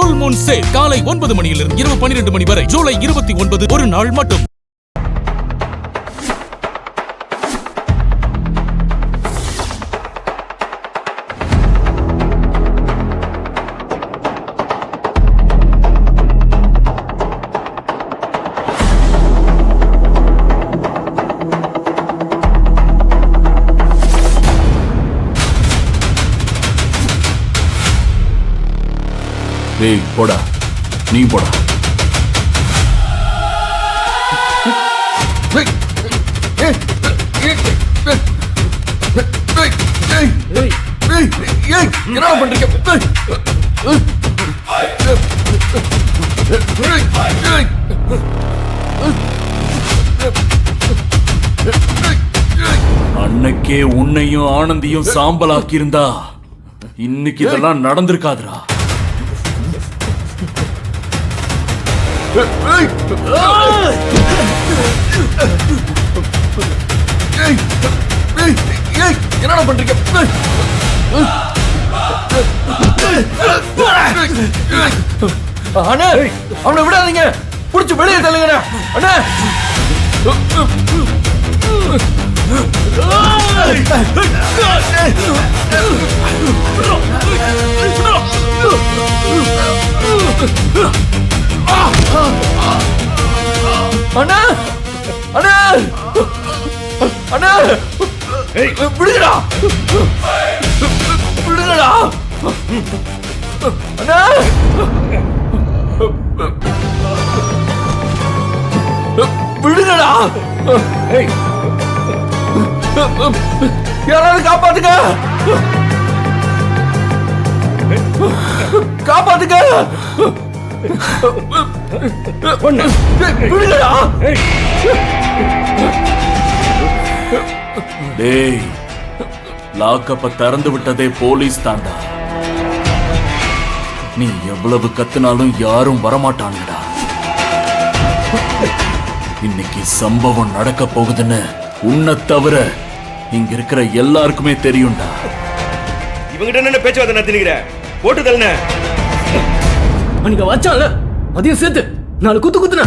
Full Moon sale காலை 9 மணியிலிருந்து இரவு 12 மணி வரை ஜூலை 29 ஒரு நாள் மட்டும். டேய் போடா, நீ போடா. என்ன பண்றீங்க? அன்னைக்கே உன்னையும் ஆனந்தியும் சாம்பலாக்கி இருந்தா இன்னைக்கு இதெல்லாம் நடந்திருக்காதுடா. என்ன பண்றீங்க? அண்ணா, அவனை விடாதீங்க, புடிச்சு வெளியே தள்ளுங்க அண்ணா. அண்ணா அண்ணா அண்ணா, விடுங்கடா விடுங்கடா அண்ணா. விடுங்கடா, யாராவது காப்பாத்துங்க, காப்பாத்துங்க. விடுங்கடா. டேய், லாக்கப்ப திறந்து விட்டதே போலீஸ் தாண்டா. நீ எவ்வளவு கத்துனாலும் யாரும் வரமாட்டானுடா. இன்னைக்கு சம்பவம் நடக்க போகுதுன்னு உன்னை தவிர இங்க இருக்கிற எல்லாருக்குமே தெரியும்டா. இவங்கிட்ட என்ன பேச்சுவார்த்தை நடத்தினுக்கிற? போட்டு தள்ளன. அன்னைக்கு வச்சான்ல, அதையும் சேர்த்து 4 குத்து குத்துன.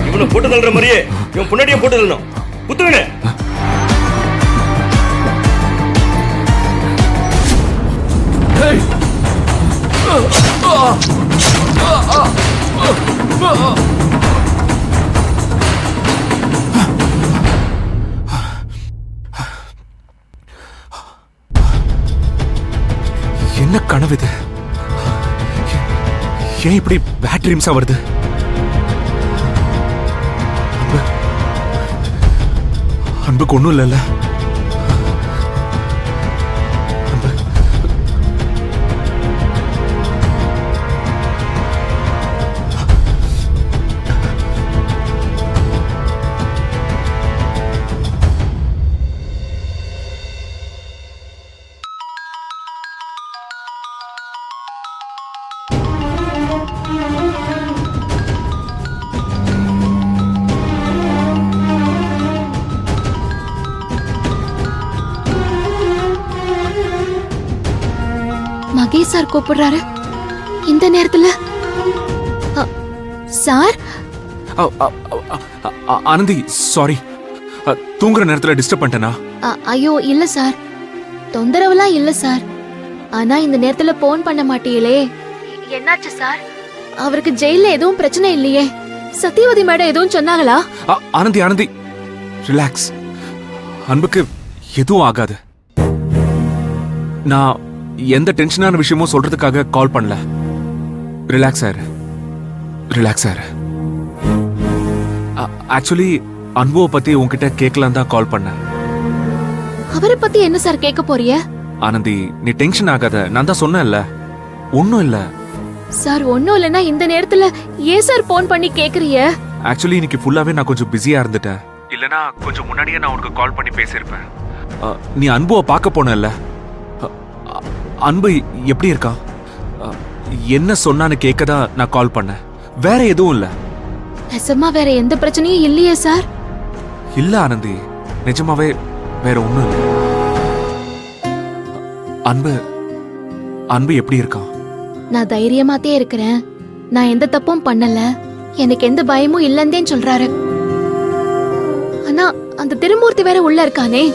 இவனை போட்டு தள்ளுற மாதிரியே இவன் முன்னாடியே போட்டு தள்ளணும். குத்துவனே. என்ன கனவு இது? ஏன் இப்படி பேட் ட்ரீம்ஸா வருது? அன்புக்கு ஒண்ணும் இல்லைல்ல? மகேஷ் சார் கூப்பிடுறாரு இந்த நேரத்துல. சார், ஆனந்தி சாரி, தூங்குற நேரத்துல டிஸ்டர்ப் பண்ணிட்டேனா? ஐயோ இல்ல சார், தொந்தரவுலாம் இல்ல சார். ஆனா இந்த நேரத்துல போன் பண்ண மாட்டீங்களே, என்னாச்சு சார்? அவருக்கு ஜெயில எதுவும் பிரச்சனை இல்லையே? சத்தியவதி மேடம் எதுவும் சொன்னாங்களா? ஆனந்தி ஆனந்தி ரிலாக்ஸ், அன்புக்கு எதுவும் ஆகாது. நான் எந்த டென்ஷனான விஷயமும் சொல்றதுக்காக கால் பண்ணல. ரிலாக்ஸ் ஆயிரு, ரிலாக்ஸ் ஆயிரு. ஆக்சுவலி அன்புவை பத்தி உன்கிட்ட கேட்கலாம் தான் கால் பண்ணேன். அவரை பத்தி என்ன சார் கேட்க போறிய? ஆனந்தி நீ டென்ஷன் ஆகாத, நான் தான் சொன்னேன்ல, ஒன்னும் இல்ல. சார் ஒன்னும் இல்லைன்னா இந்த நேரத்துல ஏன் சார் போன் பண்ணி கேக்குறீங்க? ஆக்சுவலி இன்னைக்கு ஃபுல்லாவே நான் கொஞ்சம் பிஸியா இருந்துட்டேன். இல்லனா கொஞ்சம் முன்னாடியே நான் உனக்கு கால் பண்ணி பேசியிருப்பேன். நீ அன்புவை பார்க்க போனல்ல, அன்பு எப்படி இருக்கா, என்ன சொன்னான்னு கேட்கதா நான் கால் பண்ணேன், வேற எதுவும் இல்ல. நிஜமா வேற எந்த பிரச்சனையும் இல்லையே சார்? இல்ல ஆனந்தி, நிஜமாவே வேற ஒண்ணும் இல்ல. அன்பு அன்பு எப்படி இருக்கான்? நான் தைரியமாத்தே இருக்கிறேன். நான் எந்த தப்பும் பண்ணல, எனக்கு எந்த பயமும் இல்லந்தேன்னு சொல்றாரு. ஆனா அந்த திருமூர்த்தி வேற உள்ள இருக்கானே.